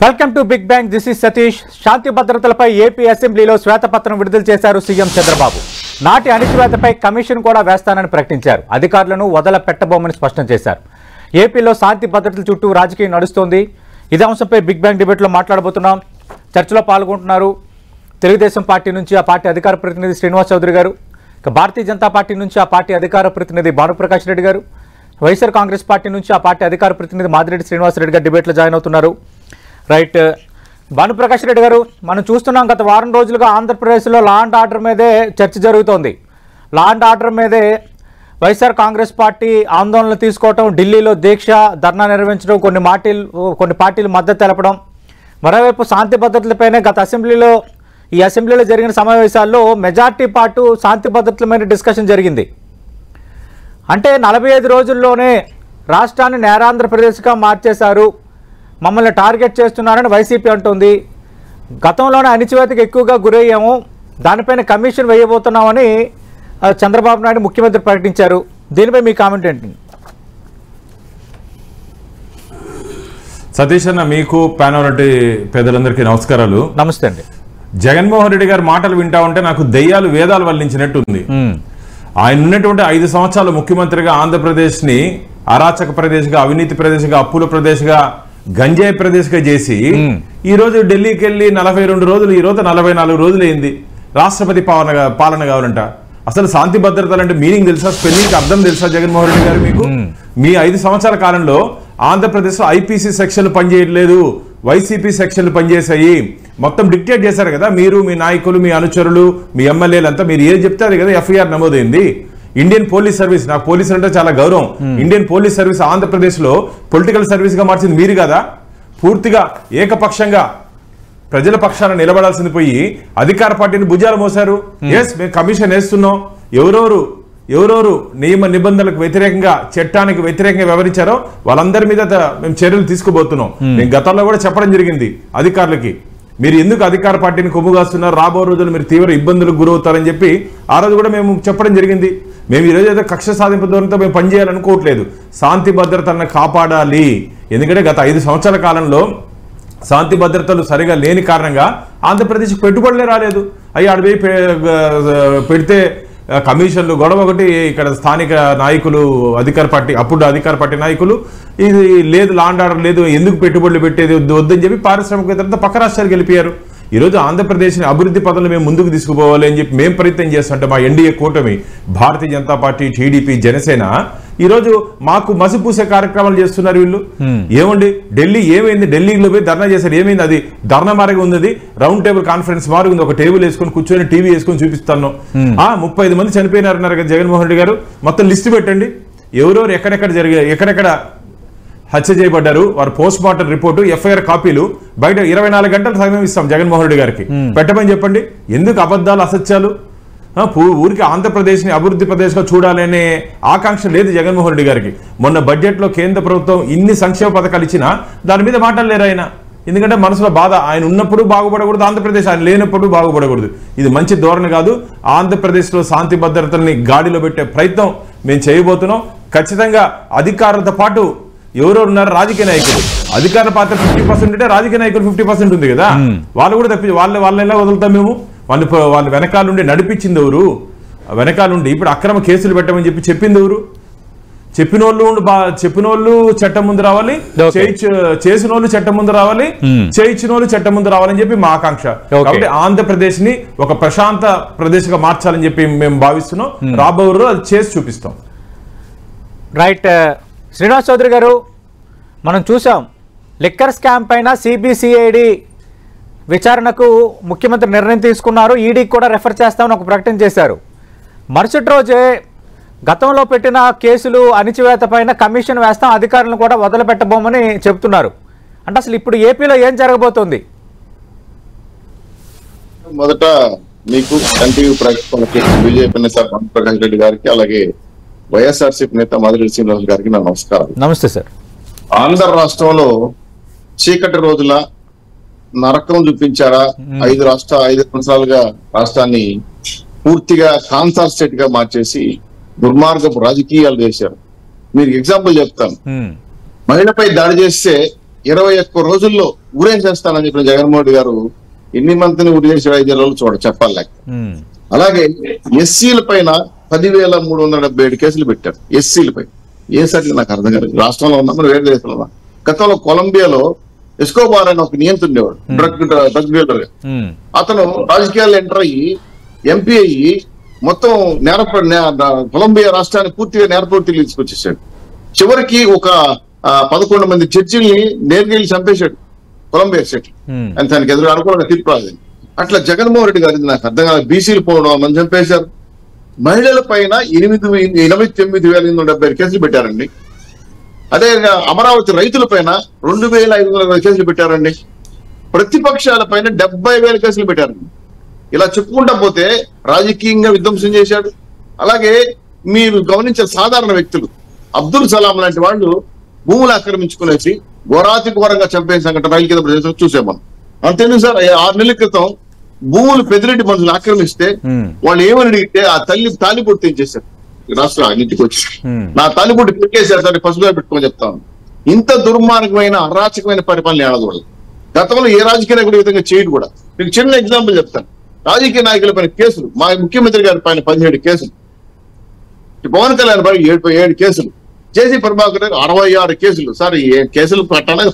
Welcome to Big Bang. This is Satish. శాంతి భద్రతలపై AP అసెంబ్లీలో శ్వేతపత్రం విడుదల చేశారు సీఎం చంద్రబాబు. నాటి అణిచివేతపై కమిషన్ కూడా వేస్తానని ప్రకటించారు. అధికారులను వదలపెట్టబోమని స్పష్టం చేశారు. ఏపీలో శాంతి భద్రతల చుట్టూ రాజకీయం నడుస్తోంది. ఇదే అంశంపై బిగ్ బ్యాంగ్ డిబేట్లో మాట్లాడబోతున్నాం. చర్చలో పాల్గొంటున్నారు తెలుగుదేశం పార్టీ నుంచి ఆ పార్టీ అధికార ప్రతినిధి శ్రీనివాస్ చౌదరి గారు, ఇక భారతీయ జనతా పార్టీ నుంచి ఆ పార్టీ అధికార ప్రతినిధి భానుప్రకాష్ రెడ్డి గారు, వైఎస్ఆర్ కాంగ్రెస్ పార్టీ నుంచి ఆ పార్టీ అధికార ప్రతినిధి మాదిరెడ్డి శ్రీనివాసరెడ్డి గారు డిబేట్లో జాయిన్ అవుతున్నారు. రైట్, భానుప్రకాష్ రెడ్డి గారు, మనం చూస్తున్నాం గత వారం రోజులుగా ఆంధ్రప్రదేశ్లో లా అండ్ ఆర్డర్ మీదే చర్చ జరుగుతోంది. లా అండ్ ఆర్డర్ మీదే వైఎస్ఆర్ కాంగ్రెస్ పార్టీ ఆందోళనలు తీసుకోవటం, ఢిల్లీలో దీక్ష ధర్నా నిర్వహించడం, కొన్ని పార్టీలు మద్దతు తెలపడం. మరోవైపు శాంతి భద్రతలపైనే గత అసెంబ్లీలో జరిగిన సమావేశాల్లో మెజార్టీ పార్టీ శాంతి భద్రతల మీద డిస్కషన్ జరిగింది. అంటే 45 రోజుల్లోనే రాష్ట్రాన్ని నేరాంధ్రప్రదేశ్గా మార్చేశారు, మమ్మల్ని టార్గెట్ చేస్తున్నారని వైసీపీ అంటుంది. గతంలోనే అణిచివేతకు ఎక్కువగా గురయ్యాము, దానిపైన కమిషన్ వేయబోతున్నామని చంద్రబాబు నాయుడు ముఖ్యమంత్రి ప్రకటించారు. దీనిపై మీ కామెంట్ ఏంటి? సతీష్ అన్న, మీకు ప్యానల్ పెద్దలందరికీ నమస్కారాలు. నమస్తే అండి. జగన్మోహన్ రెడ్డి గారి మాటలు వింటా ఉంటే నాకు దెయ్యాలు వేదాలు వల్లించినట్టు ఉంది. ఆయన ఉన్నటువంటి 5 సంవత్సరాలు ముఖ్యమంత్రిగా ఆంధ్రప్రదేశ్ ని అరాచక ప్రదేశ్గా, అవినీతి ప్రదేశ్గా, అప్పుల ప్రదేశ్గా, గంజాయి ప్రదేశ్గా చేసి ఈ రోజు ఢిల్లీకి వెళ్ళి 42 రోజులు, ఈ రోజు 44 రోజులు అయింది. రాష్ట్రపతి పాలన కావాలంట. అసలు శాంతి భద్రతలు అంటే మీనింగ్ తెలుసా? స్పెల్లింగ్ అర్థం తెలుసా జగన్మోహన్ రెడ్డి గారు మీకు? మీ 5 సంవత్సరాల కాలంలో ఆంధ్రప్రదేశ్ లో ఐపీసీ సెక్షన్లు పనిచేయట్లేదు, వైసీపీ సెక్షన్లు పనిచేశాయి. మొత్తం డిక్టేట్ చేశారు కదా మీరు, మీ నాయకులు, మీ అనుచరులు, మీ ఎమ్మెల్యేలంతా. మీరు ఏం చెప్తే అది కదా ఎఫ్ఐఆర్ నమోదైంది. ఇండియన్ పోలీస్ సర్వీస్, నాకు పోలీసులు అంటే చాలా గౌరవం. ఇండియన్ పోలీస్ సర్వీస్ ఆంధ్రప్రదేశ్ లో పొలిటికల్ సర్వీస్ గా మార్చింది మీరు కదా. పూర్తిగా ఏకపక్షంగా ప్రజల పక్షాన నిలబడాల్సింది పోయి అధికార పార్టీని భుజాలు మోసారు. ఎస్, మేము కమిషన్ వేస్తున్నాం. ఎవరెవరు నియమ నిబంధనలకు వ్యతిరేకంగా, చట్టానికి వ్యతిరేకంగా వ్యవహరించారో వాళ్ళందరి మీద మేము చర్యలు తీసుకుపోతున్నాం. నేను గతంలో కూడా చెప్పడం జరిగింది అధికారులకి, మీరు ఎందుకు అధికార పార్టీని కొమ్ముగాస్తున్నారు, రాబో రోజులు మీరు తీవ్ర ఇబ్బందులకు గురవుతారని చెప్పి ఆ రోజు కూడా మేము చెప్పడం జరిగింది. మేము ఈరోజు ఏదో కక్ష సాధింపు ధోరణితో మేము పనిచేయాలనుకోవట్లేదు. శాంతి భద్రతలను కాపాడాలి. ఎందుకంటే గత 5 సంవత్సరాల కాలంలో శాంతి భద్రతలు సరిగా లేని కారణంగా ఆంధ్రప్రదేశ్ పెట్టుబడులే రాలేదు. అవి అడిపోయి పెడితే కమిషన్లు గొడవ ఒకటి. ఇక్కడ స్థానిక నాయకులు, అప్పుడు అధికార పార్టీ నాయకులు ఇది లేదు, లా అండ్ ఆర్డర్ లేదు, ఎందుకు పెట్టుబడులు పెట్టేది వద్దని చెప్పి పారిశ్రామికవేత్తలతో పక్క రాష్ట్రాలకు వెళ్ళిపోయారు. ఈరోజు ఆంధ్రప్రదేశ్ని అభివృద్ధి పదంలో మేము ముందుకు తీసుకుపోవాలి అని చెప్పి మేము ప్రయత్నం చేస్తుంటే మా ఎన్డీఏ కూటమి, భారతీయ జనతా పార్టీ, టీడీపీ, జనసేన ఈరోజు మాకు మసిపూసే కార్యక్రమాలు చేస్తున్నారు వీళ్ళు. ఏమండి ఢిల్లీ ఏమైంది? ఢిల్లీలో పోయి ధర్నా చేశారు, ఏమైంది? అది ధర్నా మారిగా ఉంది, రౌండ్ టేబుల్ కాన్ఫరెన్స్ మారిగా ఉంది. ఒక టేబుల్ వేసుకొని కూర్చొని టీవీ వేసుకొని చూపిస్తాను. 35 మంది చనిపోయినారన్నారు కదా జగన్మోహన్ రెడ్డి గారు. మొత్తం లిస్టు పెట్టండి, ఎవరెవరు ఎక్కడెక్కడ హత్య చేయబడ్డారు, వారు పోస్ట్ మార్టం రిపోర్టు, ఎఫ్ఐఆర్ కాపీలు బయట 24 గంటలు సమయం ఇస్తాం జగన్మోహన్ రెడ్డి గారికి. పెట్టమని చెప్పండి. ఎందుకు అబద్ధాలు, అసత్యాలు? ఊరికి ఆంధ్రప్రదేశ్ ని అభివృద్ధి ప్రదేశ్గా చూడాలనే ఆకాంక్ష లేదు జగన్మోహన్ రెడ్డి గారికి. మొన్న బడ్జెట్ లో కేంద్ర ప్రభుత్వం ఇన్ని సంక్షేమ పథకాలు ఇచ్చినా దాని మీద మాట్లాడలేరు ఆయన. ఎందుకంటే మనసులో బాధ, ఆయన ఉన్నప్పుడు బాగుపడకూడదు ఆంధ్రప్రదేశ్, ఆయన లేనప్పుడు బాగుపడకూడదు. ఇది మంచి ధోరణి కాదు. ఆంధ్రప్రదేశ్ లో శాంతి భద్రతల్ని గాడిలో పెట్టే ప్రయత్నం మేము చేయబోతున్నాం. ఖచ్చితంగా అధికారులతో పాటు ఎవరెవరు ఉన్నారు, రాజకీయ నాయకులు. అధికార పాత్ర 50% ఉంటే రాజకీయ నాయకులు 50% ఉంది కదా. వాళ్ళు కూడా తప్పి వాళ్ళని ఎలా వదులుతాం మేము? వాళ్ళ వెనకాలండి నడిపించింది ఎవరు? వెనకాలండి ఇప్పుడు అక్రమ కేసులు పెట్టమని చెప్పింది ఎవరు? చెప్పిన వాళ్ళు చట్టం ముందు రావాలి, చేసిన వాళ్ళు చట్టం ముందు రావాలి, చేయించిన వాళ్ళు చట్టం ముందు రావాలని చెప్పి మా ఆకాంక్ష. కాబట్టి ఆంధ్రప్రదేశ్ ని ఒక ప్రశాంత ప్రదేశ్ గా మార్చాలని చెప్పి మేము భావిస్తున్నాం. రాబో రోజు అది చేసి చూపిస్తాం. రైట్, శ్రీనివాస్ చౌదరి గారు, మనం చూసాం లిక్కర్ స్కామ్ పైన సిబిసిఐడి విచారణకు ముఖ్యమంత్రి నిర్ణయం తీసుకున్నారు. ఈడీకి కూడా రెఫర్ చేస్తామని ఒక ప్రకటన చేశారు. మరుసటి రోజే గతంలో పెట్టిన కేసులు అణిచివేత పైన కమిషన్ వేస్తాం, అధికారులను కూడా వదిలిపెట్టబోమని చెబుతున్నారు. అంటే అసలు ఇప్పుడు ఏపీలో ఏం జరగబోతోంది? మొదట మీకు ఎన్టీవీ బీజేపీ నేత భానుప్రకాష్ రెడ్డి గారికి, అలాగే వైఎస్ఆర్సీపీ నేత మాదిరెడ్డి శ్రీనివాస్ గారికి నా నమస్కారం. నమస్తే సార్. ఆంధ్ర రాష్ట్రంలో చీకటి రోజుల నరకం చూపించారా? 5 సంవత్సరాలుగా రాష్ట్రాన్ని పూర్తిగా కాన్సర్ స్టేట్ గా మార్చేసి దుర్మార్గపు రాజకీయాలు చేశారు. మీరు ఎగ్జాంపుల్ చెప్తాను. మహిళపై దాడి చేస్తే 21 రోజుల్లో ఊరేసేస్తానని చెప్పిన జగన్మోహన్ రెడ్డి గారు ఎన్ని మందిని ఉరి చేసి 5 రోజులు చెప్పాలి. అలాగే ఎస్సీల పైన 10,377 కేసులు పెట్టారు. ఎస్సీలపై ఏ సరికి నాకు అర్థం కాదు. రాష్ట్రంలో ఉన్నా మరి వేరే దేశంలో ఉన్నా. గతంలో కొలంబియాలో ఎస్కోబార్ అని ఒక నియంత్రణ ఉండేవాడు, డ్రగ్ డీలర్. అతను రాజకీయాల్లో ఎంటర్ అయ్యి ఎంపీ అయ్యి మొత్తం కొలంబియా రాష్ట్రాన్ని పూర్తిగా నేరపూర్తికి తీసుకొచ్చేసాడు. చివరికి ఒక 11 మంది జడ్జిల్ని నేర్గేళ్ళు చంపేశాడు కొలంబియా స్టేట్. అని తనకి ఎదురు అనుకూలంగా తీర్పు రాలేదు. అట్లా జగన్మోహన్ రెడ్డి గారి నాకు అర్థం కాదు. బీసీలు పోవడం మంది చంపేశారు. మహిళల పైన 89,870 కేసులు పెట్టారండి. అదే అమరావతి రైతుల పైన 2,500 కేసులు పెట్టారండి. ప్రతిపక్షాల పైన 70,000 కేసులు పెట్టారండి. ఇలా చెప్పుకుంటా పోతే రాజకీయంగా విధ్వంసం చేశాడు. అలాగే మీరు గమనించే సాధారణ వ్యక్తులు అబ్దుల్ సలాం లాంటి వాళ్ళు భూములు ఆక్రమించుకునేసి ఘోరాతి ఘోరంగా చంపేసిన సంఘటన రైలు కింద ప్రదేశం చూసాం మనం. అంతేందుకు సార్, 6 నెలల క్రితం భూములు పెద్దిరెడ్డి మనుషులు ఆక్రమిస్తే వాళ్ళు ఏమని అడిగితే ఆ తల్లి తాలిబొట్టు తెచ్చేశారు. రాష్ట్రం ఇంటికి వచ్చి నా తాలిబొట్టు పెట్టేశారు సార్, పసుపుగా పెట్టుకోని చెప్తాను. ఇంత దుర్మార్గమైన అరాచకమైన పరిపాలన ఏడదు. గతంలో ఏ రాజకీయ నాయకుడు విధంగా చేయడు కూడా. మీకు చిన్న ఎగ్జాంపుల్ చెప్తాను. రాజకీయ నాయకుల పైన కేసులు, మా ముఖ్యమంత్రి గారి పైన 17 కేసులు, పవన్ కళ్యాణ్ పైన 7 కేసులు, జేసీ ప్రభాకర్ 66 కేసులు. సార్ కేసులు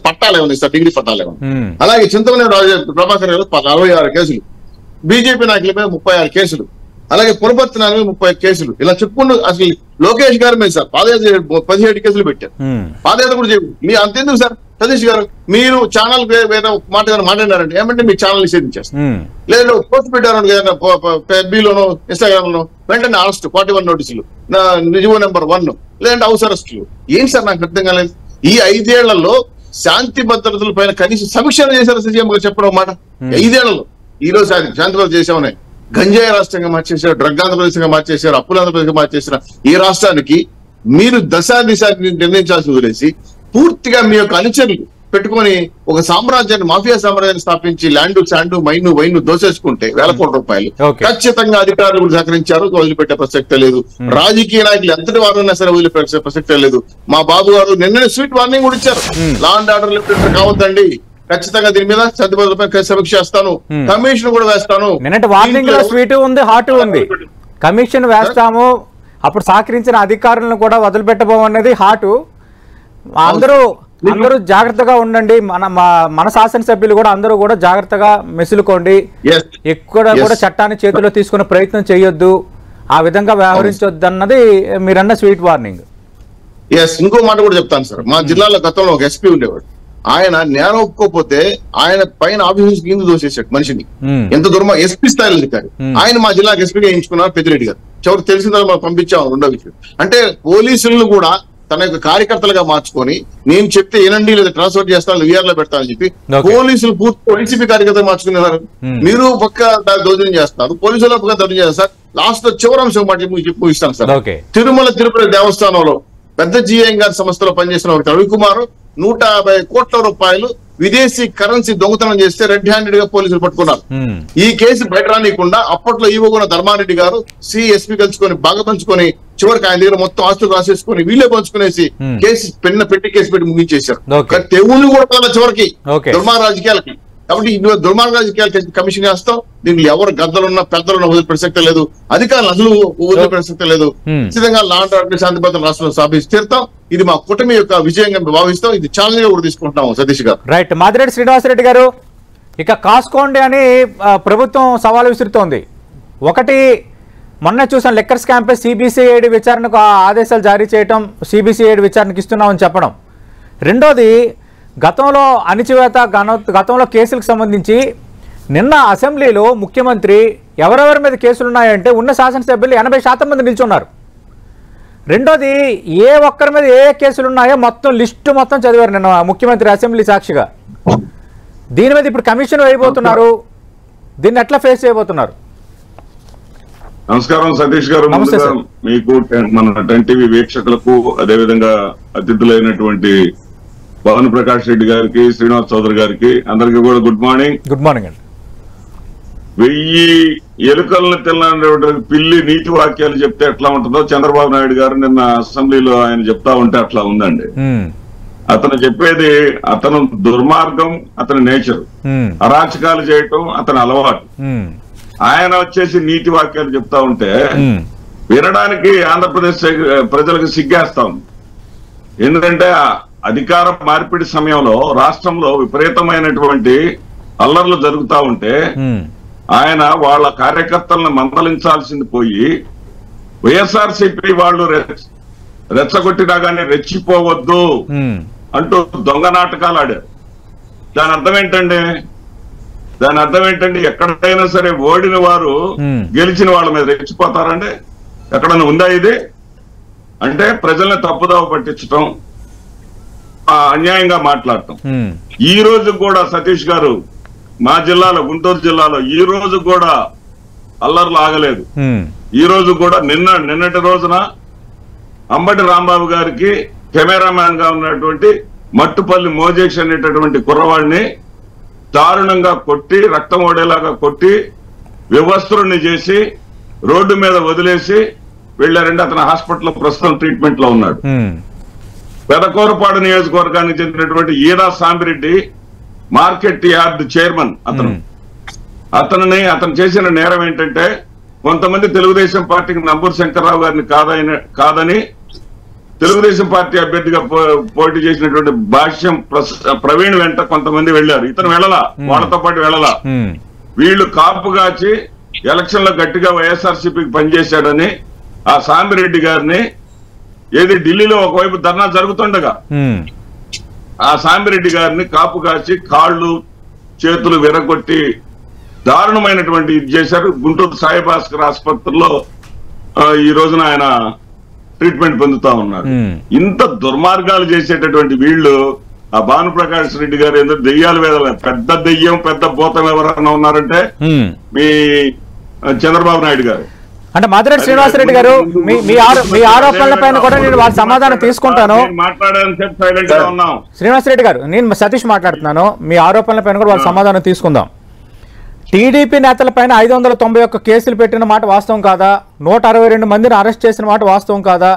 పట్టాలేమని సార్, డిగ్రీ పట్టాలేమని. అలాగే చింతమనేని ప్రభాకర్ గారు 66 కేసులు, బీజేపీ నాయకులపై 36 కేసులు, అలాగే పురపర్తి నాయకులపై 30 కేసులు. ఇలా చెప్పుకుంటూ అసలు లోకేష్ గారి మీద సార్ పాదయాత్ర 17 కేసులు పెట్టారు. పాదయాత్ర కూడా చేయదు. మీ అంతెందుకు సార్ సతీష్ గారు, మీరు ఛానల్ వేరే మాట మాట్లాడారంటే ఏమంటే మీ ఛానల్ నిషేధించేస్తారు. లేదా పోస్ట్ పెట్టారు ఎఫ్బీలోనో ఇన్స్టాగ్రామ్ లో వెంటనే అరెస్ట్ 41 నోటీసులు, నిజం నెంబర్ 1, లేదంటే హౌస్ అరెస్టులు. ఏంటి సార్ నాకు అర్థం కాలేదు. ఈ 5 ఏళ్లలో శాంతి భద్రతల పైన కనీసం సమీక్ష చేశారు సీఎం గారు చెప్పడం మాట. 5 ఏళ్లలో ఈ రోజు శాంతి భద్రత చేసామని గంజాయి రాష్ట్రంగా మార్చేశారు, డ్రగ్ ఆంధ్రప్రదేశ్గా మార్చేశారు, అప్పుల ఆంధ్రప్రదేశ్గా మార్చేసిన ఈ రాష్ట్రానికి మీరు దిశ నిర్ణయించాల్సి వదిలేసి పూర్తిగా మీ యొక్క అనుచరులు పెట్టుకొని ఒక సామ్రాజ్యాన్ని, మాఫియా సామ్రాజ్యాన్ని స్థాపించి ల్యాండ్ శాండ్ మైను వైను దోసేసుకుంటే 1,000 కోట్ల రూపాయలు ఖచ్చితంగా అధికారులు కూడా సహకరించారు. వదిలిపెట్టే ప్రసక్తే లేదు. రాజకీయ నాయకులు ఎంతటి వారున్నా సరే వదిలిపెట్టే ప్రసక్తే లేదు. మా బాబు గారు నిన్ననే స్వీట్ వార్నింగ్ కూడా ఇచ్చారు. లా అండ్ ఆర్డర్ లిమిటెడ్ కావద్దండి, ఖచ్చితంగా దీని మీద శాంతిభద్రతపై సమీక్ష చేస్తాను, కమిషన్ కూడా వేస్తాను. నిన్నటి వార్నింగ్ లో స్వీట్ ఉంది, హాట్ ఉంది. కమిషన్ వేస్తాము, అప్పుడు సహకరించిన అధికారులను కూడా వదిలిపెట్టబోమనేది హాటు. అందరూ జాగ్రత్తగా ఉండండి. మన శాసనసభ్యులు కూడా అందరూ కూడా జాగ్రత్తగా మెసులుకోండి. ఎక్కడ కూడా చట్టాన్ని చేతిలో తీసుకునే ప్రయత్నం చేయొద్దు, ఆ విధంగా వ్యవహరించొద్దు అన్నది మీరన్న స్వీట్ వార్నింగ్. ఇంకో మాట కూడా చెప్తాను సార్. మా జిల్లాలో గతంలో ఒక ఎస్పీ ఉండేవాడు. ఆయన నేరం ఒప్పుకోకపోతే ఆయన పైన ఆఫీసు కింద దోసేసాడు మనిషిని. ఎంత దూరం ఎస్పీ స్థాయిలో అధికారి. ఆయన మా జిల్లాకు ఎస్పీగా వేయించుకున్నారు పెద్దిరెడ్డి గారు. చివరికి తెలిసిన తర్వాత మనం పంపించాము. రెండో విషయం అంటే పోలీసులను కూడా తన యొక్క కార్యకర్తలుగా మార్చుకొని నేను చెప్తే ఏనండి లేదా ట్రాన్స్ఫర్ చేస్తాను వీఆర్ లో పెడతానని చెప్పి పోలీసులు పూర్తి వైసీపీ కార్యకర్తలు మార్చుకున్నారు. మీరు పక్క దౌర్జన్యం చేస్తున్నారు, పోలీసుల పక్క దౌర్జన్యం చేస్తారు. లాస్ట్ లో చివరి అంశం మాట చెప్పి ఇస్తాను సార్. తిరుమల తిరుపతి దేవస్థానంలో పెద్ద జిఐఎం గారి సంస్థలో పనిచేసిన ఒక రవికుమార్ 150 కోట్ల రూపాయలు విదేశీ కరెన్సీ దొంగతనం చేస్తే రెడ్ హ్యాండెడ్ గా పోలీసులు పట్టుకున్నారు. ఈ కేసు బయట రానియకుండా అప్పట్లో ఈవోగున్న ధర్మారెడ్డి గారు సిఎస్పీ కలుసుకొని బాగా పంచుకొని చివరికి ఆయన దగ్గర మొత్తం ఆస్తులు రాసేసుకొని వీళ్ళే పంచుకునేసి కేసు పెట్టి కేసు పెట్టి ముగించేశారు. తెవులు కూడా చివరికి దుర్మార్గ రాజకీయాలకి. కాబట్టి దుర్మార్గ రాజకీయాలకి కమిషన్ చేస్తాం. దీంట్లో ఎవరు గద్దలున్నా పెద్దలున్నా వదిలి ప్రసక్తే లేదు, అధికారులు అసలు వదిలి ప్రసక్తే లేదు. ఖచ్చితంగా లా అండ్ ఆర్డర్ శాంతి భద్రత రాష్ట్రంలో స్థాపించి తీరుతాం. ఇది మా కూటమి యొక్క విజయంగా భావిస్తాం. ఇది ఛాలెంజ్ గా కూడా తీసుకుంటున్నాం సతీష్ గారు. రైట్. మాదిరెడ్డి శ్రీనివాసరెడ్డి గారు, ఇక కాసుకోండి అని ప్రభుత్వం సవాలు విసురుతోంది. ఒకటి, మొన్న చూసాం లెక్కర్ స్కామ్ పై సిబిసిఐడి విచారణకు ఆదేశాలు జారీ చేయటం, సిబిసిఐడి విచారణకు ఇస్తున్నామని చెప్పడం. రెండోది, గతంలో అణిచివేత, గతంలో కేసులకు సంబంధించి నిన్న అసెంబ్లీలో ముఖ్యమంత్రి ఎవరెవరి మీద కేసులున్నాయంటే ఉన్న శాసనసభ్యులు 80% మంది నిల్చున్నారు. రెండోది, ఏ ఒక్కరి మీద ఏ కేసులు ఉన్నాయో మొత్తం లిస్టు మొత్తం చదివారు నిన్న ముఖ్యమంత్రి అసెంబ్లీ సాక్షిగా. దీని మీద ఇప్పుడు కమిషన్ వేయబోతున్నారు. దీన్ని ఎట్లా ఫేస్ చేయబోతున్నారు? నమస్కారం సతీష్ గారు. మీకు మన 10 టీవీ వీక్షకులకు, అదేవిధంగా అతిథులైనటువంటి పవన్ ప్రకాష్ రెడ్డి గారికి, శ్రీనివాస్ చౌదరి గారికి అందరికీ కూడా గుడ్ మార్నింగ్. గుడ్ మార్నింగ్ అండి. 1000 ఎలుకలను తిన్నటువంటి పిల్లి నీతి వాక్యాలు చెప్తే ఎట్లా ఉంటుందో చంద్రబాబు నాయుడు గారు నిన్న అసెంబ్లీలో ఆయన చెప్తా ఉంటే అట్లా ఉందండి. అతను చెప్పేది అతను దుర్మార్గం, అతని నేచర్, అరాచకాలు చేయటం అతని అలవాటు. ఆయన వచ్చేసి నీతి వాక్యాలు చెప్తా ఉంటే వినడానికి ఆంధ్రప్రదేశ్ ప్రజలకు సిగ్గేస్తాం. ఎందుకంటే అధికార మార్పిడి సమయంలో రాష్ట్రంలో విపరీతమైనటువంటి అల్లర్లు జరుగుతా ఉంటే ఆయన వాళ్ళ కార్యకర్తలను మందలించాల్సింది పోయి వైఎస్ఆర్సీపీ వాళ్ళు రెచ్చగొట్టినా గానీ రెచ్చిపోవద్దు అంటూ దొంగ నాటకాలు ఆడారు. దాని అర్థం ఏంటండి? ఎక్కడైనా సరే ఓడిన వారు గెలిచిన వాళ్ళ మీద రెచ్చిపోతారండి? ఎక్కడైనా ఉందా ఇది? అంటే ప్రజల్ని తప్పుదోవ పట్టించటం, అన్యాయంగా మాట్లాడటం. ఈ రోజు కూడా సతీష్ గారు మా జిల్లాలో, గుంటూరు జిల్లాలో ఈ రోజు కూడా అల్లర్లు ఆగలేదు. ఈ రోజు కూడా నిన్నటి రోజున అంబటి రాంబాబు గారికి కెమెరామ్యాన్ గా ఉన్నటువంటి మట్టుపల్లి మోజేష్ అనేటటువంటి కుర్రవాడిని దారుణంగా కొట్టి, రక్తం ఓడేలాగా కొట్టి, వివస్త్రుణ్ణి చేసి రోడ్డు మీద వదిలేసి వెళ్లారండి. అతను హాస్పిటల్లో ప్రస్తుతం ట్రీట్మెంట్ లో ఉన్నాడు. పెదకూరపాడు నియోజకవర్గానికి చెందినటువంటి ఈదా సాంబిరెడ్డి మార్కెట్ యార్డ్ చైర్మన్ అతను చేసిన నేరం ఏంటంటే కొంతమంది తెలుగుదేశం పార్టీకి నంబూరు శంకర్రావు గారిని కాదని తెలుగుదేశం పార్టీ అభ్యర్థిగా పోటీ చేసినటువంటి భాష్యం ప్రవీణ్ వెంట కొంతమంది వెళ్లారు. ఇతను వెళ్ళలా, వాళ్ళతో పాటు వెళ్ళలా. వీళ్ళు కాపుగాచి ఎలక్షన్ లో గట్టిగా వైఎస్ఆర్సీపీకి పనిచేశాడని ఆ సాంబిరెడ్డి గారిని ఢిల్లీలో ఒకవైపు ధర్నా జరుగుతుండగా ఆ సాంబిరెడ్డి గారిని కాపు కాచి కాళ్ళు చేతులు విరగొట్టి దారుణమైనటువంటి ఇది చేశారు. గుంటూరు సాయిభాస్కర్ ఆసుపత్రిలో ఈ రోజున ఆయన ట్రీట్మెంట్ పొందుతా ఉన్నారు. ఇంత దుర్మార్గాలు చేసేటటువంటి వీళ్ళు ఆ భానుప్రకాష్ రెడ్డి గారు ఎందుకు దెయ్యాలు వేదాలు, పెద్ద దెయ్యం పెద్ద భూతం ఎవరన్నా ఉన్నారంటే మీ చంద్రబాబు నాయుడు గారు. అంటే మాదిరెడ్డి శ్రీనివాసరెడ్డి గారు మీ ఆరోపణల పైన కూడా నేను వాళ్ళ సమాధానం తీసుకుంటాను. శ్రీనివాసరెడ్డి గారు, నేను సతీష్ మాట్లాడుతున్నాను. మీ ఆరోపణల పైన కూడా వాళ్ళ సమాధానం తీసుకుందాం. టీడీపీ నేతలపైన 591 కేసులు పెట్టిన మాట వాస్తవం కాదా? 162 మందిని అరెస్ట్ చేసిన మాట వాస్తవం కాదా?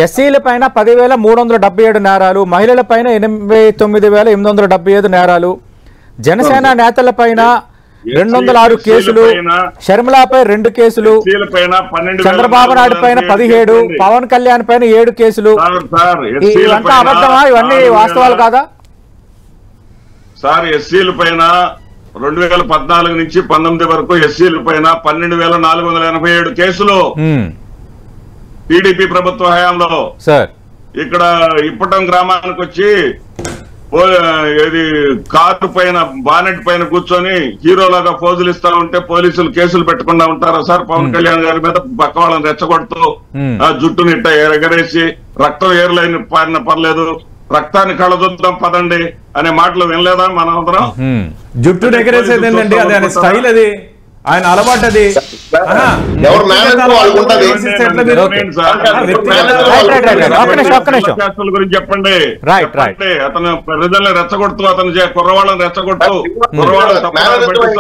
ఎస్సీల పైన 10,377 నేరాలు, మహిళలపైన 89,875 నేరాలు, జనసేన నేతలపైన 206 కేసులు, షర్మిలాపై 2 కేసులు, చంద్రబాబు నాయుడు పైన 17, పవన్ కళ్యాణ్ పైన 7 కేసులు. ఇవంతా అబద్ధమా? ఇవన్నీ వాస్తవాలు కాదా? సార్, ఎస్సీల పైన 2014 నుంచి 19 వరకు ఎస్సీల పైన 12,487 కేసులు టీడీపీ ప్రభుత్వ హయాంలో. సార్, ఇక్కడ ఇప్పటం గ్రామానికి వచ్చి కారు పైన బానెట్ పైన కూర్చొని హీరోలాగా పోజులు ఇస్తా ఉంటే పోలీసులు కేసులు పెట్టకుండా ఉంటారా సార్? పవన్ కళ్యాణ్ గారి మీద పక్క వాళ్ళని రెచ్చగొడుతూ ఆ జుట్టుని ఇట్ట ఎగరేసి రక్తం ఏర్లైన పారిన పర్లేదు, రక్తాన్ని కళ్ళదొద్దాం పదండి అనే మాటలు వినలేదా మనం అందరం? జుట్టు ఎగరేసేది ఏంటండి? అది ఆయన స్టైల్, అది ఆయన అలవాటు. అది గురించి చెప్పండి. అతను ప్రజల్ని రెచ్చగొడుతూ, అతను కుర్రవాళ్ళని రెచ్చగొడుతూ, కుర్రవాళ్ళని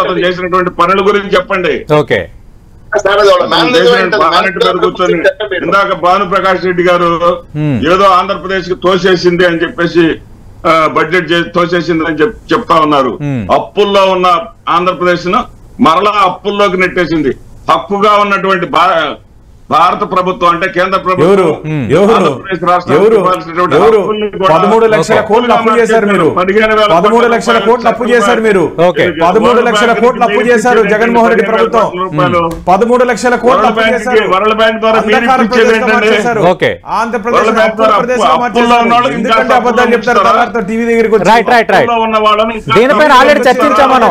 అతను చేసినటువంటి పనుల గురించి చెప్పండి. కూర్చొని ఇందాక భానుప్రకాష్ రెడ్డి గారు ఏదో ఆంధ్రప్రదేశ్ కి తోసేసింది అని చెప్పేసి బడ్జెట్ తోసేసింది అని చెప్తా ఉన్నారు. అప్పుల్లో ఉన్న ఆంధ్రప్రదేశ్ ను మరలా అప్పుల్లోకి నెట్టేసింది. హక్కుగా ఉన్నటువంటి భారత ప్రభుత్వం అంటే కేంద్ర ప్రభుత్వం 13 లక్షల కోట్లు అప్పు చేశారు మీరు. 13 లక్షల కోట్లు అప్పు చేశారు మీరు. 13 లక్షల కోట్లు అప్పు చేశారు జగన్మోహన్ రెడ్డి ప్రభుత్వం. 13 లక్షల కోట్లు అప్పు చేశారు. వరల్డ్ బ్యాంక్ ద్వారా ఆంధ్రప్రదేశ్ అబద్ధాలు చెప్తారు టీవీ దగ్గరికి వచ్చి. దీనిపైన ఆల్రెడీ చర్చించాము మనం.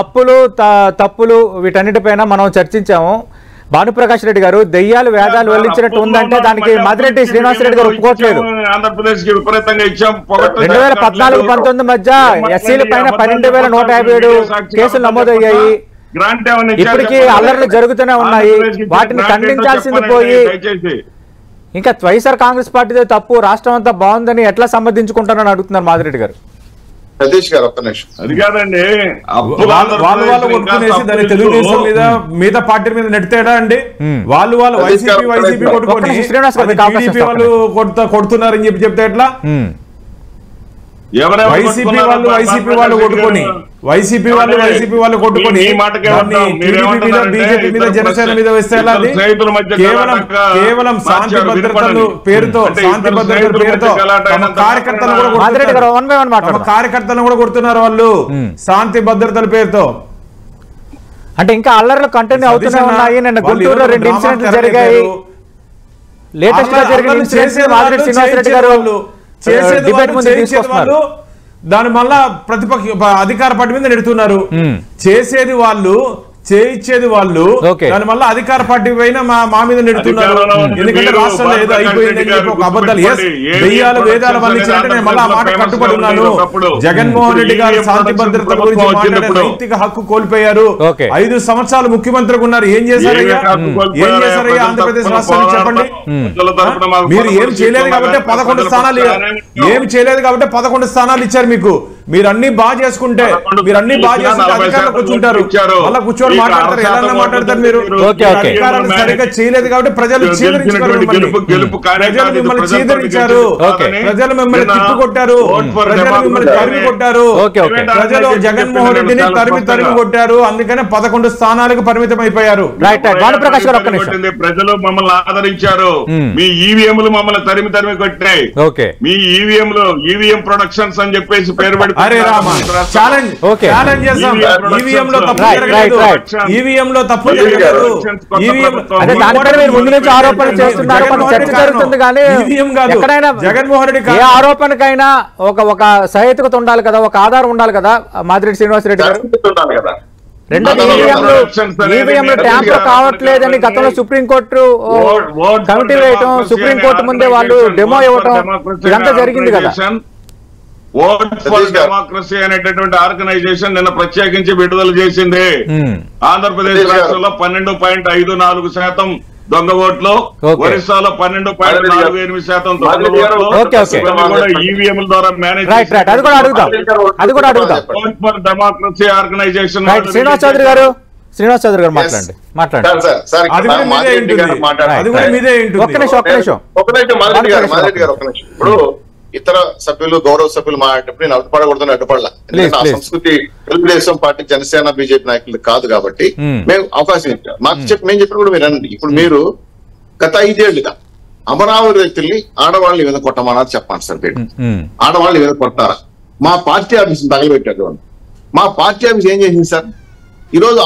అప్పులు తప్పులు వీటన్నిటిపైన మనం చర్చించాము. భానుప్రకాష్ రెడ్డి గారు దెయ్యాలు వేదాలు వల్లించినట్టు ఉందంటే దానికి మాదిరెడ్డి శ్రీనివాసరెడ్డి గారు ఒప్పుకోవట్లేదు. 2014-19 మధ్య ఎస్సీల పైన 12,157 కేసులు నమోదయ్యాయి. ఇప్పటికీ అల్లర్లు జరుగుతూనే ఉన్నాయి. వాటిని ఖండించాల్సింది పోయి ఇంకా వైఎస్ఆర్ కాంగ్రెస్ పార్టీదే తప్పు, రాష్ట్రం అంతా బాగుందని ఎట్లా సమర్థించుకుంటానని అడుగుతున్నారు మాదిరెడ్డి గారు. సతీష్ గారు ఒక్క నిమిషం. అది కాదండి, వాళ్ళు కొట్టుకునేసి దాన్ని తెలుగుదేశం మీద మిగతా పార్టీ మీద నెట్టేడా అండి? వాళ్ళు వైసీపీ కొట్టుకొని వాళ్ళు కొడుతున్నారని చెప్పి చెప్తే ఎట్లా? వైసీపీ వాళ్ళు కొట్టుకొని బీజేపీ మీద జనసేన మీద వేస్తే కేవలం శాంతి భద్రతల పేరుతో కార్యకర్తలను కూడా కొడుతున్నారు వాళ్ళు శాంతి భద్రతల పేరుతో. అంటే ఇంకా అల్లర్లు కంటిన్యూ అవుతూనే ఉన్నాయి. నిన్న గుంటూరులో 2 ఇన్సిడెంట్లు జరిగాయి. లేటెస్ట్ గా జరిగిన ఇన్సిడెంట్స్ మాదిరెడ్డి శ్రీనివాసరెడ్డి గారు డిబేట్ ముందు తీసుకొస్తున్నారు. దాని వల్ల ప్రతిపక్ష అధికార పార్టీ మీద నెడుతున్నారు. చేసేది వాళ్ళు, చేయించేది వాళ్ళు, దాని వల్ల అధికార పార్టీ పైన మా మీద నెడుతున్నారు. ఎందుకంటే రాష్ట్రంలో ఏదో అయిపోయిందని చెప్పి ఒక అబద్ధాలు దెయ్యాలు వేదాలు వల్లించాలంటే నేను మళ్ళీ ఆ మాట కట్టుబడి ఉన్నాను. జగన్మోహన్ రెడ్డి గారు శాంతి భద్రత గురించి మాట్లాడే నైతిక హక్కు కోల్పోయారు. 5 సంవత్సరాలు ముఖ్యమంత్రిగా ఉన్నారు. ఏం చేశారయ్యా? ఆంధ్రప్రదేశ్ రాష్ట్రానికి చెప్పండి. మీరు ఏం చేయలేదు కాబట్టి 11 స్థానాలు ఇచ్చారు మీకు. మీరు అన్ని బాగా చేసుకుంటే అధికారంలో కూర్చుంటారు. మళ్ళీ కూర్చొని మాట్లాడతారు. ఎలా మాట్లాడతారు మీరు? అధికారాన్ని సరిగ్గా చేయలేదు కాబట్టి ప్రజలు చీదరించారు. ప్రజలు మిమ్మల్ని తిప్పు కొట్టారు. ప్రజలు మిమ్మల్ని తరిమి కొట్టారు. ప్రజలు జగన్మోహన్ రెడ్డిని తరిమి కొట్టారు. అందుకనే 11 స్థానాలకు పరిమితం అయిపోయారు. ప్రజలు మమ్మల్ని ఆదరించారు. మీ ఈవీఎంలు మమ్మల్ని తరిమి కొట్టాయి. మీ ఈవీఎం ప్రొడక్షన్స్ అని చెప్పేసి పేరు పెట్టి జగన్మోహన్ రెడ్డి ఏ ఆరోపణకైనా ఒక సహేతుకత ఉండాలి కదా, ఒక ఆధారం ఉండాలి కదా మాదిరెడ్డి శ్రీనివాసరెడ్డి గారు. రెండోది ఈవీఎంలు ట్యాంపర్ కావట్లేదని గతంలో సుప్రీంకోర్టు కమిటీ వేయటం, సుప్రీంకోర్టు ముందే వాళ్ళు డెమో ఇవ్వటం, ఇదంతా జరిగింది కదా. ఓట్ ఫర్ డెమోక్రసీ అనేటటువంటి ఆర్గనైజేషన్ నిన్న ప్రత్యేకించి విడుదల చేసింది. ఆంధ్రప్రదేశ్ రాష్ట్రంలో 12.54% దొంగ ఓట్లు, ఒరిస్సాలో 12.48% దొంగ ఓట్లు ఈవీఎంల ద్వారా manage vote for democracy organisation. Srinivas Chowdary గారు మాట్లాడండి. ఇప్పుడు ఇతర సభ్యులు, గౌరవ సభ్యులు మాట్లాడేటప్పుడు నేను అడ్డుపడకూడదని అడ్డుపడలా. ఆ సంస్కృతి తెలుగుదేశం పార్టీ, జనసేన, బీజేపీ నాయకులు కాదు కాబట్టి మేము అవకాశం ఇచ్చాం. మాకు మేము చెప్పిన కూడా మీరు అనండి. ఇప్పుడు మీరు గత 5 ఏళ్లుగా అమరావతి వ్యక్తుల్ని ఆడవాళ్ళని మీద కొట్టమన్నారు చెప్పండి సార్. ఆడవాళ్ళని మీద కొట్టారా? మా పార్టీ ఆఫీస్ తగలబెట్టారు. మా పార్టీ ఆఫీస్ ఏం చేసింది సార్?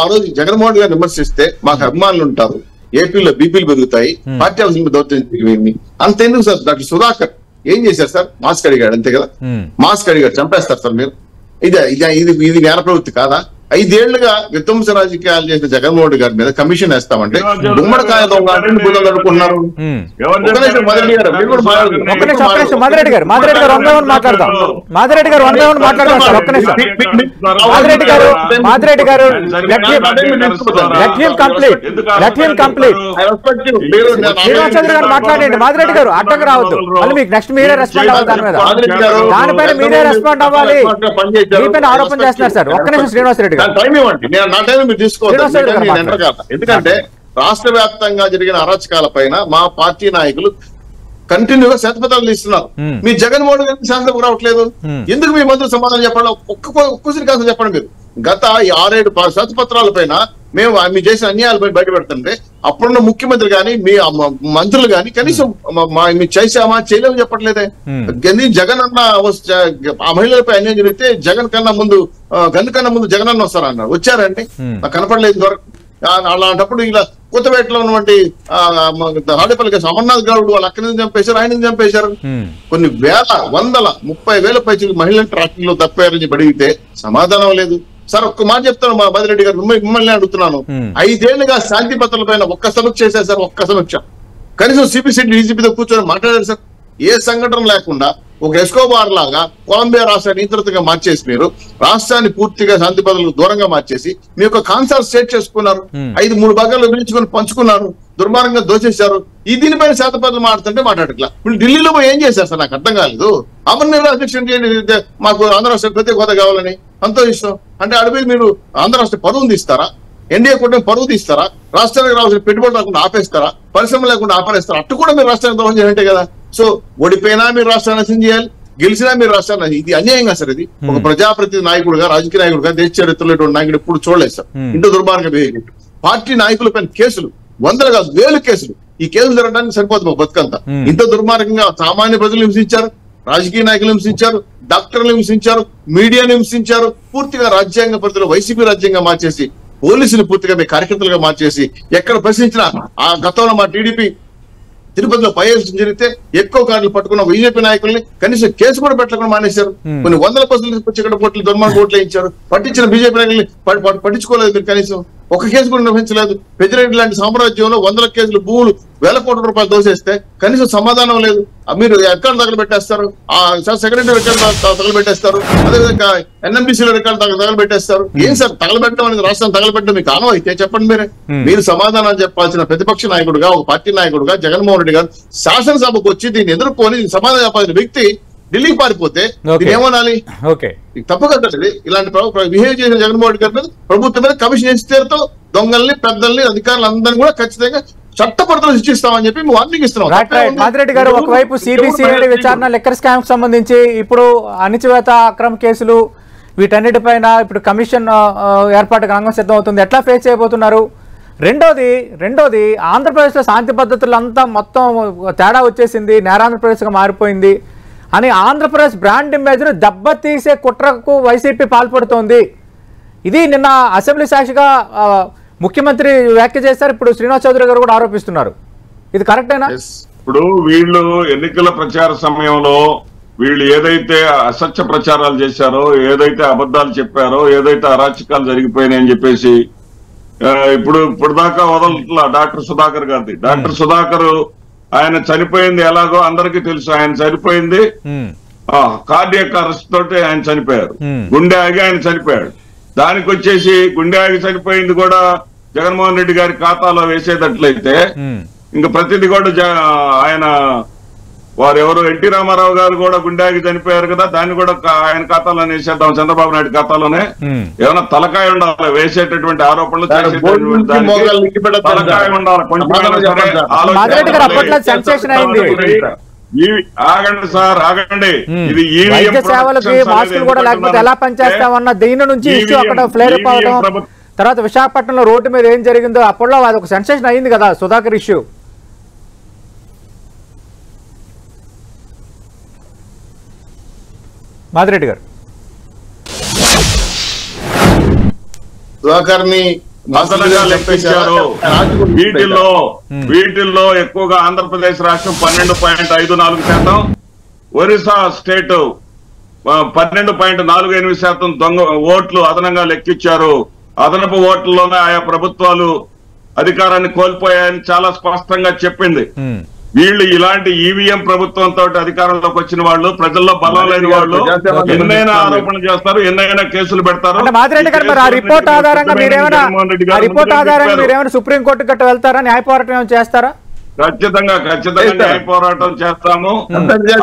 ఆ రోజు జగన్మోహన్ గారు విమర్శిస్తే మాకు అభిమానులు ఉంటారు, ఏపీలో బీపీలు పెరుగుతాయి, పార్టీ ఆఫీస్ మీద దౌర్జన్యం అంతెందుకు సార్? డాక్టర్ సుధాకర్ ఏం చేశారు సార్? మాస్క్ అడిగాడు, అంతే కదా. మాస్క్ అడిగాడు, చంపేస్తారు సార్ మీరు. ఇది నేర ప్రవృత్తి కాదా? 5 ఏళ్లుగా విధ్వంస రాజకీయాలు చేసిన జగన్మోహన్ గారి మీద కమిషన్ వేస్తామంటే గుమ్మడికాయ దొంగ అనుకుంటున్నారు. మాదిరెడ్డి గారు మాట్లాడండి. మాదిరెడ్డి గారు అడ్డంగా రావద్దు. మళ్ళీ మీకు నెక్స్ట్ మీరే రెస్పాండ్ అవ్వాలి. దానిపైన మీరే రెస్పాండ్ అవ్వాలి. మీపైన ఆరోపణ చేస్తున్నారు సార్. ఒక్క నిమిషం శ్రీనివాసరెడ్డి గారు టైం ఇవ్వండి. నా టైం మీరు తీసుకోవద్దు. ఎందుకంటే రాష్ట్ర వ్యాప్తంగా జరిగిన అరాచకాల పైన మా పార్టీ నాయకులు కంటిన్యూగా శ్వేతపత్రాలు ఇస్తున్నారు. మీ జగన్మోహన్ గారికి శాంతం రావట్లేదు. ఎందుకు మీ మంత్రులు సమాధానం చెప్పాలి? ఒక్కసారి కాదు చెప్పండి. మీరు గత 6-7 శ్వేతపత్రాల పైన మేము మీ చేసిన అన్యాయాలు బయట పెడుతుంటే అప్పుడున్న ముఖ్యమంత్రి గాని, మీ మంత్రులు గాని కనీసం మీ చేసామా చేయలేము చెప్పట్లేదే. జగన్ అన్న ఆ మహిళలపై అన్యాయం జరిగితే గన్ను కన్నా ముందు జగన్ అన్న వస్తారన్నారు. వచ్చారండి? నాకు కనపడలేదు వరకు. అలాంటప్పుడు ఇలా కొత్తపేటలో ఉన్నటువంటి తాడేపల్లి అమర్నాథ్ గౌడ్ వాళ్ళ అక్కడి నుంచి చంపేశారు, ఆయన చంపేశారు. కొన్ని వేల 130,000 పైకి మహిళలు ట్రాకింగ్ లో తప్పారని అడిగితే సమాధానం లేదు. సార్ ఒక్క మాట చెప్తాను, మా మాదిరెడ్డి గారు మిమ్మల్ని అడుగుతున్నాను. 5 ఏళ్లుగా శాంతి భద్రతల పైన ఒక్క సమీక్ష చేశారు సార్. ఒక్క సమీక్ష కనీసం సిపిసిటీ డీజీపీతో కూర్చొని మాట్లాడారు సార్. ఏ సంఘటన లేకుండా ఒక ఎస్కోబార్ లాగా కొలంబియా రాష్ట్రాన్ని నియంత్రితగా మార్చేసి మీరు రాష్ట్రాన్ని పూర్తిగా శాంతి భద్రతలకు దూరంగా మార్చేసి మీ యొక్క కాన్సెప్ట్ సెట్ చేసుకున్నారు. 3 భాగాలు విభజించుకొని పంచుకున్నారు, దుర్మార్గంగా దోచేశారు. దీనిపైన శాతపత్రులు మాట్లాడట్లా. ఇప్పుడు ఢిల్లీలో ఏం చేశారు సార్? నాకు అర్థం కాలేదు. అమర్నాథ్ అధ్యక్షుడు చేయండి, మాకు ఆంధ్ర రాష్ట్ర ప్రత్యేక హోదా కావాలని సంతోషిస్తాం అంటే అడిగి మీరు ఆంధ్ర రాష్ట్ర పరువును తీస్తారా? ఎన్డీఏ కూటమి పరువు తీస్తారా? రాష్ట్రానికి రావాల్సిన పెట్టుబడి రాకుండా ఆపేస్తారా? పరిశ్రమ లేకుండా ఆపరేస్తారా? అట్టు కూడా మీరు రాష్ట్రానికి ద్రోహం చేయాలంటే కదా. సో ఓడిపోయినా మీరు రాష్ట్రాన్ని నష్టం చేయాలి, గెలిచినా మీరు రాష్ట్రాన్ని ఇది అన్యాయంగా సార్. ఇది ఒక ప్రజాప్రతినిధి నాయకుడుగా, రాజకీయ నాయకుడుగా, దేశ చరిత్రలో నాయకుడు ఎప్పుడు చూడలేదు సార్ ఇంత దుర్మార్గం బిహేవ్. పార్టీ నాయకులపైన కేసులు, వందలు కాదు వేలు కేసులు. ఈ కేసులు జరగడానికి సరిపోతుంది బతుకంతా. ఇంత దుర్మార్గంగా సామాన్య ప్రజలు హింసించారు, రాజకీయ నాయకులు హింసించారు, డాక్టర్లు హింసించారు, మీడియాను హింసించారు. పూర్తిగా రాజ్యాంగ పరిధిలో వైసీపీ రాజ్యాంగం మార్చేసి, పోలీసులు పూర్తిగా మీ కార్యకర్తలుగా మార్చేసి, ఎక్కడ ప్రశ్నించినా ఆ గతంలో మా టీడీపీ తిరుపతిలో పైఎల్సీ జరిగితే ఎక్కువ కార్డులు పట్టుకున్న బీజేపీ నాయకుల్ని కనీసం కేసు కూడా పెట్టకుండా మానేశారు. కొన్ని వందల పసులు ఇక్కడ కోట్లు దుర్మార్గ ఓట్లు వేయించారు. పట్టించిన బీజేపీ నాయకుల్ని పట్టించుకోలేదు మీరు. కనీసం ఒక కేసు కూడా నిర్వహించలేదు. పెద్దిరెడ్డి లాంటి సామ్రాజ్యంలో వందల కేసులు, భూములు, వేల కోట్ల రూపాయలు దోసేస్తే కనీసం సమాధానం లేదు. మీరు ఎక్కడ తగలబెట్టేస్తారు, ఆ సెక్రటరీ రికార్డు తగలబెట్టేస్తారు, అదేవిధంగా ఎన్ఎంబీసీలో రికార్డు తగలబెట్టేస్తారు. ఏం సార్ తగలబెట్టడం అనేది, రాష్ట్రాన్ని తగలబెట్టడం మీకు ఆనవ అయితే చెప్పండి మీరే. మీరు సమాధానం చెప్పాల్సిన ప్రతిపక్ష నాయకుడుగా, ఒక పార్టీ నాయకుడుగా జగన్మోహన్ రెడ్డి గారు శాసనసభకు వచ్చి దీన్ని ఎదుర్కొని సమాధానం చెప్పాల్సిన వ్యక్తి ఢిల్లీకి పారిపోతే ఏమనాలి? తప్పు కదండి. ఇలాంటి బిహేవ్ చేసిన జగన్మోహన్ రెడ్డి గారి ప్రభుత్వం మీద కమిషన్ వేసి తీరుతో దొంగల్ని, పెద్దల్ని, అధికారులు అందరినీ కూడా ఖచ్చితంగా చట్టపరిధిలో శిక్షిస్తామని చెప్పి వార్నింగ్ ఇస్తున్నాం. మాదిరెడ్డి గారు, ఒకవైపు సిబిసిఐడి విచారణ లిక్కర్ స్కామ్ సంబంధించి, ఇప్పుడు అణిచివేత అక్రమ కేసులు, వీటన్నిటిపైన ఇప్పుడు కమిషన్ ఏర్పాటుకు రంగం సిద్ధం అవుతుంది. ఎట్లా ఫేస్ చేయబోతున్నారు? రెండోది ఆంధ్రప్రదేశ్లో శాంతి పద్ధతులు అంతా మొత్తం తేడా వచ్చేసింది, నేరాంధ్రప్రదేశ్గా మారిపోయింది అని ఆంధ్రప్రదేశ్ బ్రాండ్ ఇమేజ్ను దెబ్బతీసే కుట్రకు వైసీపీ పాల్పడుతోంది. ఇది నిన్న అసెంబ్లీ సాక్షిగా ముఖ్యమంత్రి వ్యాఖ్య చేశారు. ఇప్పుడు శ్రీనివాస్ చౌదరి గారు కూడా ఆరోపిస్తున్నారు. ఇది కరెక్టేనా? ఇప్పుడు వీళ్ళు ఎన్నికల ప్రచార సమయంలో వీళ్ళు ఏదైతే అసత్య ప్రచారాలు చేశారో, ఏదైతే అబద్ధాలు చెప్పారో, ఏదైతే అరాచకాలు జరిగిపోయినాయని చెప్పేసి ఇప్పుడు దాకా వదలట్లా డాక్టర్ సుధాకర్ గారిది. డాక్టర్ సుధాకర్ ఆయన చనిపోయింది ఎలాగో అందరికీ తెలుసు. ఆయన చనిపోయింది కార్డియాక్ అరెస్ట్ తోటి ఆయన చనిపోయారు. గుండె ఆగి ఆయన చనిపోయాడు. దానికి వచ్చేసి గుండె ఆగి చనిపోయింది కూడా జగన్మోహన్ రెడ్డి గారి ఖాతాలో వేసేటట్లయితే ఇంకా ప్రతిదీ కూడా ఆయన వారు ఎవరు ఎన్టీ రామారావు గారు కూడా గుండె ఆగి చనిపోయారు కదా, దాన్ని కూడా ఆయన ఖాతాలోనే వేసేద్దాం, చంద్రబాబు నాయుడు ఖాతాలోనే. ఏమైనా తలకాయ ఉండాలి వేసేటటువంటి ఆరోపణలు, తలకాయ ఉండాలి ఆగండి సార్, ఆగండి. ఇది వైద్య సేవలకి మాస్కులు కూడా లేకపోతే ఎలా పనిచేస్తామన్న దీని నుంచి ఇష్యూ అక్కడ ఫ్లేర్ అవ్వడం, తర్వాత విశాఖపట్నంలో రోడ్డు మీద ఏం జరిగిందో అప్పట్లో అది ఒక సెన్సేషన్ అయింది కదా సుధాకర్ ఇష్యూ. మాదిరెడ్డి గారు, సుధాకర్ ని వీటిల్లో ఎక్కువగా ఆంధ్రప్రదేశ్ రాష్ట్రం 12.54%, ఒరిస్సా స్టేట్ 12.48% దొంగ ఓట్లు అదనంగా లెక్కించారు. అదనపు ఓట్లలోనే ఆయా ప్రభుత్వాలు అధికారాన్ని కోల్పోయాయని చాలా స్పష్టంగా చెప్పింది. వీళ్ళు ఇలాంటి ఈవీఎం ప్రభుత్వంతో అధికారంలోకి వచ్చిన వాళ్ళు, ప్రజల్లో బలం లేని వాళ్ళు ఎన్నైనా ఆరోపణలు చేస్తారు, ఎన్నైనా కేసులు పెడతారు. మాదిరెడ్డి గారు, మరి ఆ రిపోర్ట్ ఆధారంగా మీరేమైనా సుప్రీంకోర్టు గట్ట వెళ్తారా, న్యాయ పోరాటం ఏమైనా చేస్తారా? ఖచ్చితంగా న్యాయ పోరాటం చేస్తాము.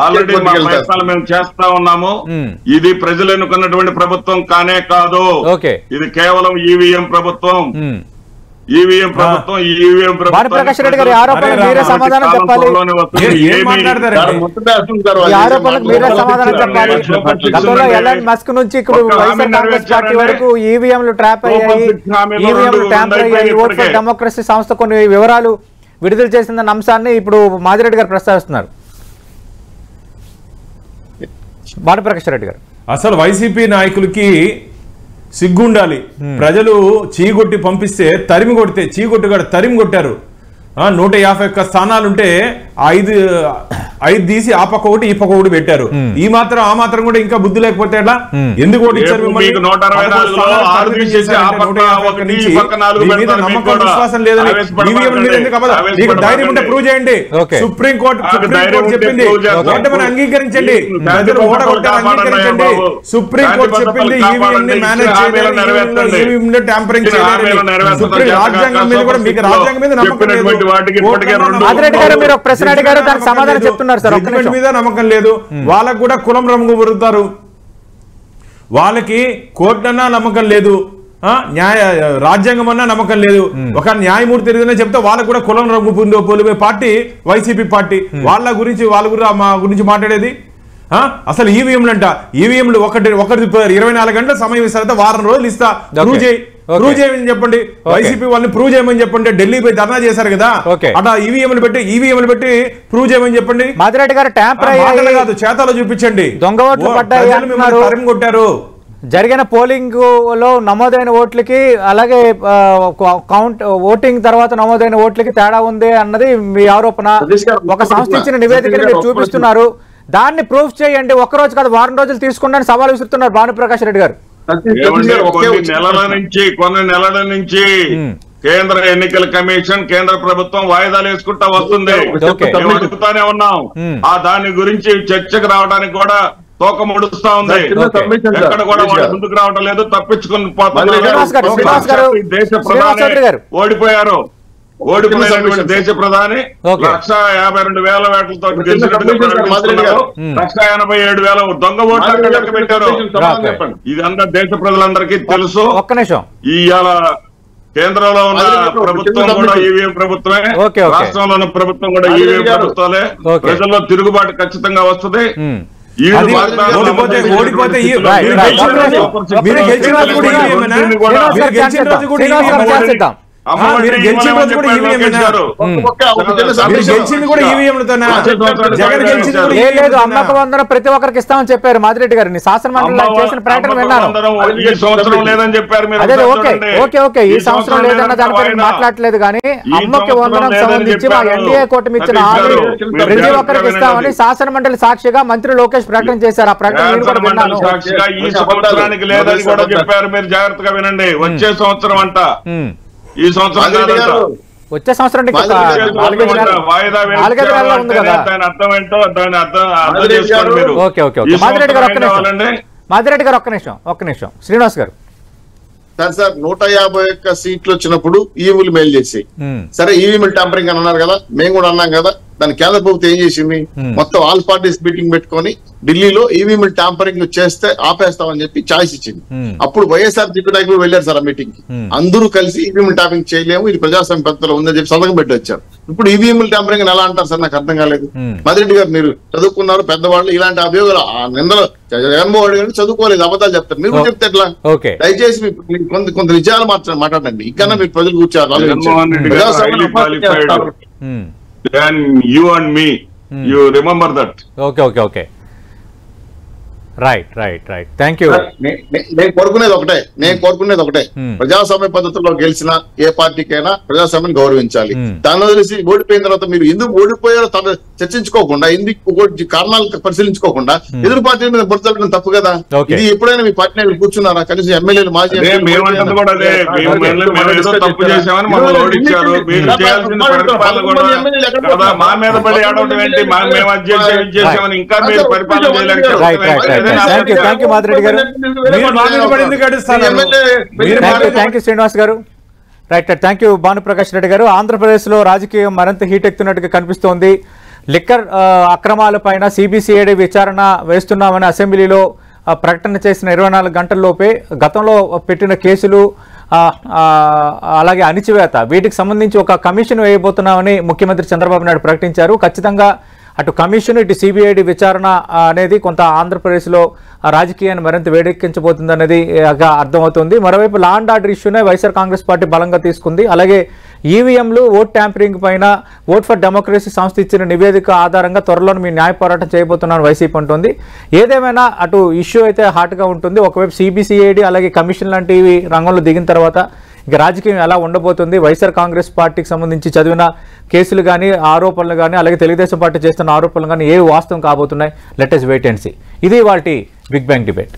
ఆల్రెడీ మా ప్రయత్నాలు మేము చేస్తా ఉన్నాము. ఇది ప్రజలు ఎన్నుకున్నటువంటి ప్రభుత్వం కానే కాదు, ఇది కేవలం ఈవీఎం ప్రభుత్వం. ఈవీఎం ప్రభుత్వం భానుప్రకాష్ రెడ్డి గారి ఆరోపణలకు మీరే సమాధానం చెప్పాలి. గతంలో ఎలాంటి మస్క్ నుంచి ఇప్పుడు వైఎస్ఆర్ కాంగ్రెస్ పార్టీ వరకు ఈవీఎంలు ట్రాప్ అయ్యాయి, ఈవీఎంలు ట్యాంపర్ అయ్యాయి, ఓట్ ఫర్ డెమోక్రసీ సంస్థ కొన్ని వివరాలు విడుదల చేసిందన్న అంశాన్ని ఇప్పుడు మాదిరెడ్డి గారు ప్రస్తావిస్తున్నారు. భానుప్రకాష్ రెడ్డి గారు, అసలు వైసీపీ నాయకులకి సిగ్గుండాలి. ప్రజలు చీగొట్టి పంపిస్తే తరిమి కొడితే, చీగొట్టుగా తరిమి కొట్టారు. 151 స్థానాలుంటే 5 తీసి ఆ పక్క ఒకటి ఈ పక్క ఒకటి పెట్టారు. ఈ మాత్రం ఆ మాత్రం కూడా ఇంకా బుద్ధి లేకపోతే ఎట్లా? ఎందుకు ఓటించారు మిమ్మల్ని? నమ్మకం విశ్వాసం లేదని మీకు ధైర్యం ఉంటే ప్రూవ్ చేయండి. సుప్రీంకోర్టు చెప్పింది ఓటమిని అంగీకరించండి, ప్రజలు ఓడగొట్టారు అంగీకరించండి. సుప్రీంకోర్టు చెప్పింది ఈవీఎం ని మేనేజ్ చేయాలి, ఈవీఎం ని ట్యాంపరింగ్ చేయాలి. సుప్రీం రాజ్యాంగం మీద కూడా మీకు రాజ్యాంగం మీద నమ్మకం లేదు, మీద నమ్మకం లేదు. వాళ్ళకు కూడా కులం రంగు పురుగుతారు, వాళ్ళకి కోర్టు అన్నా నమ్మకం లేదు, రాజ్యాంగం అన్నా నమ్మకం లేదు. ఒక న్యాయమూర్తి ఏదైనా చెప్తే వాళ్ళకు కూడా కులం రంగు పొలిమే పార్టీ వైసీపీ పార్టీ. వాళ్ళ గురించి మా గురించి మాట్లాడేది అసలు ఈవీఎంలు అంట, ఈవీఎంలు ఒకటి 24 గంటల సమయం ఇస్తారంటే వారం రోజులు ఇస్తా, ప్రూవ్ చేయమని చెప్పండి. వైసీపీ వాళ్ళని ప్రూవ్ చేయమని చెప్పండి. ఢిల్లీ పోయి ధర్నా చేశారు కదా, అట్లా ఈవీఎంలు పెట్టి ప్రూవ్ చేయమని చెప్పండి. మాదిరెడ్డి గారు ట్యాంపర్ కాదు, చేతలో చూపించండి. దొంగ ఓట్లు పడ్డాయి కొట్టారు. జరిగిన పోలింగ్ లో నమోదైన ఓట్లకి అలాగే కౌంట్ ఓటింగ్ తర్వాత నమోదైన ఓట్లకి తేడా ఉంది అన్నది మీ ఆరోపణ. ఒక సంస్థ ఇచ్చిన నివేదికని మీరు చూపిస్తున్నారు, దాన్ని ప్రూఫ్ చేయండి. ఒక్కరోజు కాదు, వారం రోజులు తీసుకుంటే సవాల్ విసురుతున్నారు భానుప్రకాష్ రెడ్డి గారు. కొన్ని నెలల నుంచి కేంద్ర ఎన్నికల కమిషన్, కేంద్ర ప్రభుత్వం వాయిదాలు వేసుకుంటా వస్తుంది. మేము అడుగుతానే ఉన్నాం. ఆ దాని గురించి చర్చకు రావడానికి కూడా తోక ముడుస్తా ఉంది. ఎక్కడ కూడా వాళ్ళు ముందుకు రావడం లేదు, తప్పించుకుని పోతున్నారు. దేశ ప్రధాని ఓడిపోయారు. ఓడిపోయినటువంటి దేశ ప్రధాని 152,000 ఓట్లతో గెలిచినట్టుగా 187,000 దొంగ ఓట్లు లెక్క పెట్టారు. ఇదంతా దేశ ప్రజలందరికీ తెలుసు. ఒక్క నిమిషం. ఇవాళ కేంద్రంలో ఉన్న ప్రభుత్వం కూడా ఈవీఎం ప్రభుత్వమే, రాష్ట్రంలో ఉన్న ప్రభుత్వం కూడా ఈవీఎం ప్రభుత్వాలే. ప్రజల్లో తిరుగుబాటు ఖచ్చితంగా వస్తుంది. లేదు, అమ్మక వందనం ప్రతి ఒక్కరికి ఇస్తామని చెప్పారు మాదిరెడ్డి గారిని. శాసన మండలి చేసిన ప్రకటన విన్నాను. అదే ఓకే, ఈ సంవత్సరం లేదన్న దానిపై మాట్లాడలేదు, కానీ అమ్మకి వందనం సంబంధించి మా ఎన్డీఏ కూటమి ఇచ్చిన హామీ ప్రతి ఒక్కరికి ఇస్తామని శాసన మండలి సాక్షిగా మంత్రి లోకేష్ ప్రకటన చేశారు. ఆ ప్రకటన నేను కూడా విన్నాను. ఈ సంవత్సరానికి లేదని కూడా చెప్పారు. మీరు జాగ్రత్తగా వినండి. వచ్చే సంవత్సరం అంట, ఈ సంవత్సరం వచ్చే సంవత్సరం మాదిరెడ్డి గారు ఒక్క నిమిషం శ్రీనివాస్ గారు. సార్ 151 సీట్లు వచ్చినప్పుడు ఈవీఎంలు మెయిల్ చేసి, సరే ఈవీఎంలు ట్యాంపరింగ్ అని అన్నారు కదా, మేము కూడా అన్నాం కదా. దాని కేంద్ర ప్రభుత్వం ఏం చేసింది, మొత్తం ఆల్ పార్టీస్ మీటింగ్ పెట్టుకొని ఢిల్లీలో ఈవీఎంలు ట్యాంపరింగ్ చేస్తే ఆపేస్తామని చెప్పి ఛాయిస్ ఇచ్చింది. అప్పుడు వైఎస్ఆర్ సిపి నాయకులు వెళ్ళారు సార్ ఆ మీటింగ్ కి. అందరూ కలిసి ఈవీఎం ట్యాంపరింగ్ చేయలేము, ఇది ప్రజాస్వామ్య పద్ధతిలో ఉందని చెప్పి సంతకం పెట్టి వచ్చారు. ఇప్పుడు ఈవీఎంలు ట్యాంపరింగ్ ఎలా అంటారు సార్, నాకు అర్థం కాలేదు. మదిరెడ్డి గారు మీరు చదువుకున్నారు, పెద్దవాళ్ళు, ఇలాంటి అభియోగాలు నిందలు జగన్మోహన్ రెడ్డి గారు చదువుకోలేదు, అబద్ధాలు చెప్తారు. మీరు చెప్తే ఎట్లా? దయచేసి కొంత నిజాలు మాట్లాడండి. ఇంకా మీరు ప్రజలు కూర్చోారు. Then you and me, you remember that. Okay. Right thank you. నేను కోరుకునేది ఒకటే, ప్రజాస్వామ్య పద్ధతిలో గెలిచిన ఏ పార్టీకైనా ప్రజాస్వామ్యం గౌరవించాలి. దాని వదిలేసి ఓడిపోయిన తర్వాత మీరు ఎందుకు ఓడిపోయారో చర్చించుకోకుండా, ఎందుకు కారణాలు పరిశీలించుకోకుండా ఎదురు పార్టీ మీద బుర్రచడం తప్పు కదా. ఇది ఎప్పుడైనా మీ పార్టీ నాయకులు కూర్చున్నారా? కనీసం ఎమ్మెల్యేలు మాజీ శ్రీనివాస్ గారు. Right, thank you Bhanuprakash Reddy గారు. ఆంధ్రప్రదేశ్ లో రాజకీయం మరింత హీట్ ఎక్కుతున్నట్టుగా కనిపిస్తోంది. లిక్కర్ అక్రమాలపైన సిబిసిఐడి విచారణ వేస్తున్నామని అసెంబ్లీలో ప్రకటన చేసిన 24 గంటల్లోపే గతంలో పెట్టిన కేసులు, అలాగే అణిచివేత, వీటికి సంబంధించి ఒక కమిషన్ వేయబోతున్నామని ముఖ్యమంత్రి చంద్రబాబు నాయుడు ప్రకటించారు. ఖచ్చితంగా అటు కమిషన్, ఇటు సిబిఐడి విచారణ అనేది కొంత ఆంధ్రప్రదేశ్లో రాజకీయాన్ని మరింత వేడెక్కించబోతుంది అనేది అర్థమవుతుంది. మరోవైపు లా అండ్ ఆర్డర్ ఇష్యూనే వైఎస్ఆర్ కాంగ్రెస్ పార్టీ బలంగా తీసుకుంది. అలాగే ఈవీఎంలు, ఓట్ ట్యాంపరింగ్ పైన ఓట్ ఫర్ డెమోక్రసీ సంస్థ ఇచ్చిన నివేదిక ఆధారంగా త్వరలోనే మీ న్యాయ పోరాటం చేయబోతున్నాను వైసీపీ అంటుంది. ఏదేమైనా అటు ఇష్యూ అయితే హాట్గా ఉంటుంది. ఒకవైపు సిబిసిఐడి అలాగే కమిషన్ లాంటివి రంగంలో దిగిన తర్వాత ఇక రాజకీయం ఎలా ఉండబోతుంది, వైఎస్ఆర్ కాంగ్రెస్ పార్టీకి సంబంధించి చదివిన కేసులు కానీ, ఆరోపణలు కానీ, అలాగే తెలుగుదేశం పార్టీ చేస్తున్న ఆరోపణలు కానీ ఏవి వాస్తవం కాబోతున్నాయి? Let us wait and see. ఇది వాటి బిగ్ బ్యాంగ్ డిబేట్.